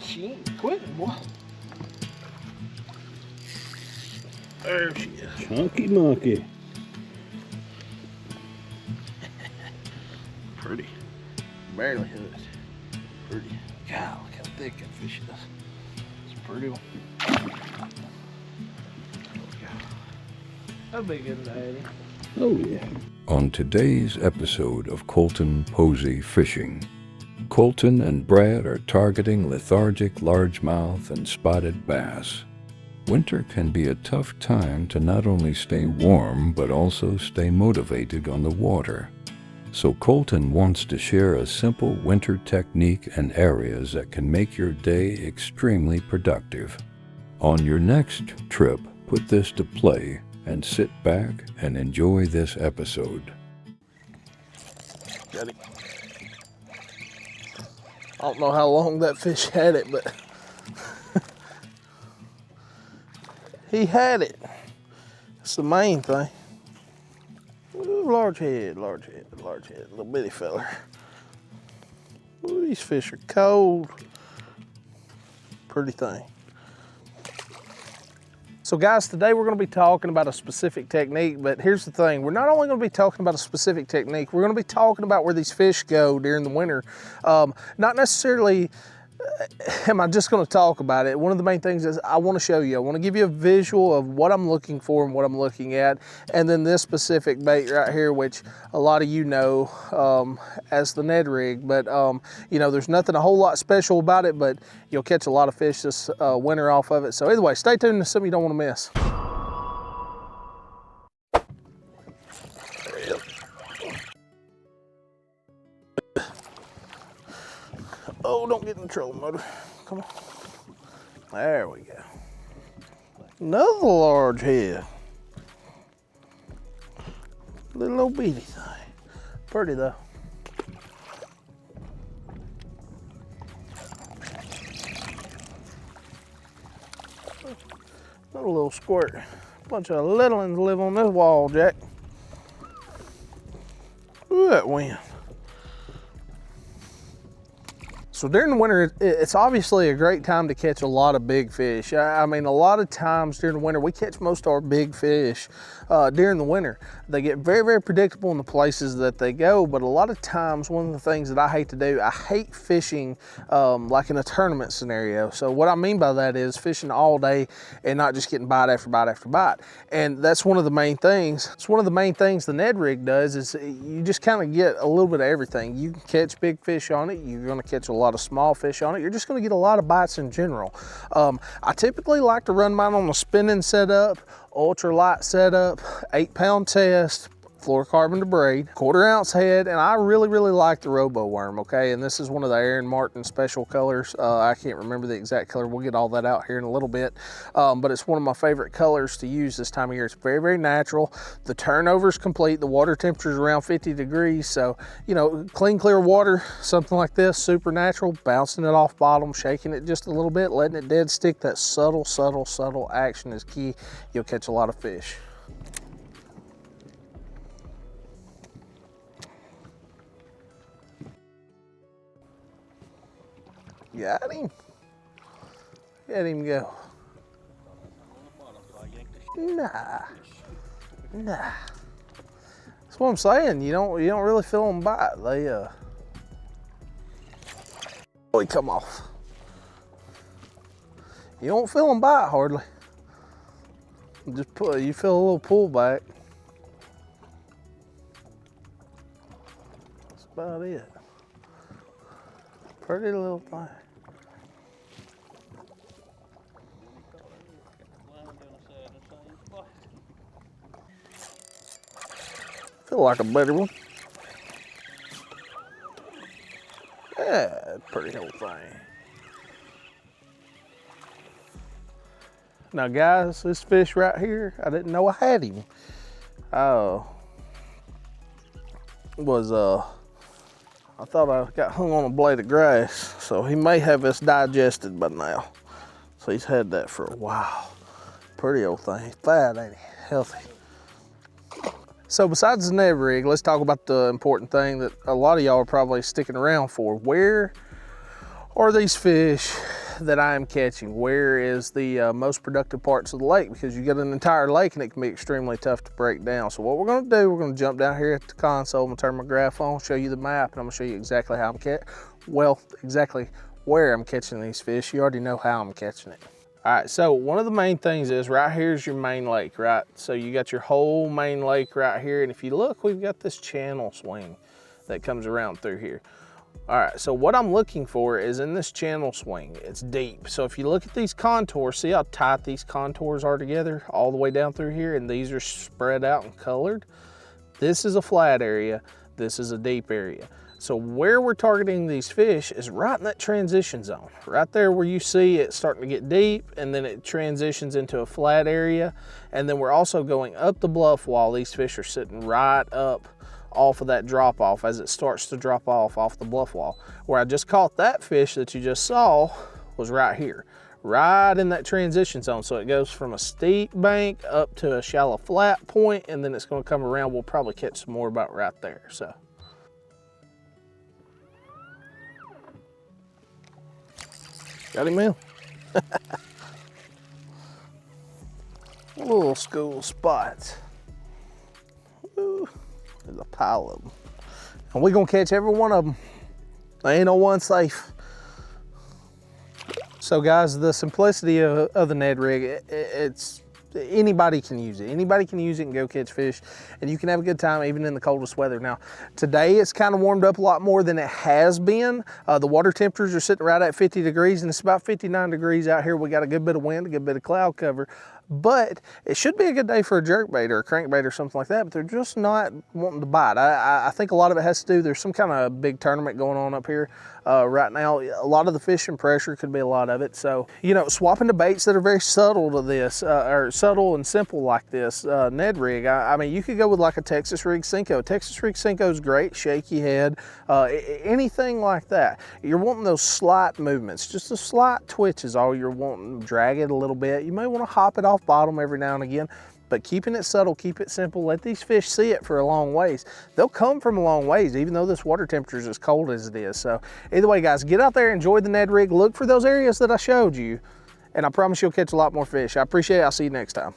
She ain't quitting, boy. There she is. Chunky monkey. Pretty. Barely hooked. Pretty. God, look how thick that fish is. It's a pretty one. That'd be good to have him. Oh yeah. On today's episode of Colton Posey Fishing, Colton and Brad are targeting lethargic largemouth and spotted bass. Winter can be a tough time to not only stay warm, but also stay motivated on the water. So Colton wants to share a simple winter technique and areas that can make your day extremely productive. On your next trip, put this to play and sit back and enjoy this episode. Got it. I don't know how long that fish had it, but he had it. That's the main thing. Ooh, large head, little bitty feller. Ooh, these fish are cold. Pretty thing. So guys, today we're gonna be talking about a specific technique, but here's the thing. We're not only gonna be talking about a specific technique, we're gonna be talking about where these fish go during the winter. Not necessarily am I just gonna talk about it. One of the main things is I wanna show you, I wanna give you a visual of what I'm looking for and what I'm looking at. And then this specific bait right here, which a lot of you know as the Ned Rig, but you know, there's nothing a whole lot special about it, but you'll catch a lot of fish this winter off of it. So either way, stay tuned to something you don't wanna miss. Oh, don't get in the trolling motor. Come on. There we go. Another large head. Little old bitty thing. Pretty though. Another little squirt. Bunch of little ones live on this wall, Jack. Ooh, that wind. So during the winter, it's obviously a great time to catch a lot of big fish. I mean, a lot of times during the winter, we catch most of our big fish during the winter. They get very, very predictable in the places that they go, but a lot of times, one of the things that I hate to do, I hate fishing like in a tournament scenario. So what I mean by that is fishing all day and not just getting bite after bite after bite. And that's one of the main things. It's one of the main things the Ned Rig does is you just kind of get a little bit of everything. You can catch big fish on it. You're gonna catch a lot of small fish on it. You're just going to get a lot of bites in general. I typically like to run mine on a spinning setup, ultra light setup, 8-pound test, fluorocarbon to braid, 1/4 ounce head, and I really, really like the Robo Worm, okay? And this is one of the Aaron Martin special colors. I can't remember the exact color. We'll get all that out here in a little bit. But it's one of my favorite colors to use this time of year. It's very, very natural. The turnover's complete. The water temperature is around 50 degrees. So, you know, clean, clear water, something like this, super natural, bouncing it off bottom, shaking it just a little bit, letting it dead stick. That subtle, subtle, subtle action is key. You'll catch a lot of fish. Got him. Let him go. Nah. That's what I'm saying. You don't really feel them bite. They really come off. You don't feel them bite hardly. Just you feel a little pull back. That's about it. Pretty little thing. Feel like a better one. Yeah, pretty whole thing. Now guys, this fish right here, I didn't know I had him. I thought I got hung on a blade of grass, so he may have us digested by now. So he's had that for a while. Pretty old thing. He's fat, ain't he? Healthy. So besides the Ned Rig, let's talk about the important thing that a lot of y'all are probably sticking around for. Where are these fish that I'm catching, where is the most productive parts of the lake, because you got an entire lake and it can be extremely tough to break down. So what we're going to do, we're going to jump down here at the console. I'm going to turn my graph on, show you the map, and I'm going to show you exactly how I'm exactly where I'm catching these fish. You already know how I'm catching it. All right, so one of the main things is right here's your main lake, right? So you got your whole main lake right here, and if you look, we've got this channel swing that comes around through here. All right, so what I'm looking for is in this channel swing, it's deep. So if you look at these contours, see how tight these contours are together all the way down through here, and these are spread out and colored? This is a flat area, this is a deep area. So where we're targeting these fish is right in that transition zone, right there where you see it starting to get deep and then it transitions into a flat area. And then we're also going up the bluff wall. These fish are sitting right up off of that drop off as it starts to drop off the bluff wall. Where I just caught that fish that you just saw was right here, right in that transition zone. So it goes from a steep bank up to a shallow flat point, and then it's going to come around. We'll probably catch some more about right there. So got him in. Little school spots. Ooh, there's a pile of them. And we're gonna catch every one of them. There ain't no one safe. So guys, the simplicity of the Ned Rig, it's anybody can use it. Anybody can use it and go catch fish, and you can have a good time even in the coldest weather. Now, today it's kind of warmed up a lot more than it has been. The water temperatures are sitting right at 50 degrees, and it's about 59 degrees out here. We got a good bit of wind, a good bit of cloud cover, but it should be a good day for a jerkbait or a crankbait or something like that, but they're just not wanting to bite. I think a lot of it has to do, there's some kind of big tournament going on up here right now. A lot of the fishing pressure could be a lot of it. So, you know, swapping to baits that are very subtle to this, or subtle and simple like this, Ned Rig, I mean, you could go with like a Texas Rig Senko. Texas Rig Senko is great, shaky head, anything like that. You're wanting those slight movements, just a slight twitch is all you're wanting. Drag it a little bit. You may want to hop it off bottom every now and again, but keeping it subtle, keep it simple. Let these fish see it for a long ways. They'll come from a long ways, even though this water temperature is as cold as it is. So either way, guys, get out there, enjoy the Ned Rig, look for those areas that I showed you, and I promise you'll catch a lot more fish. I appreciate it. I'll see you next time.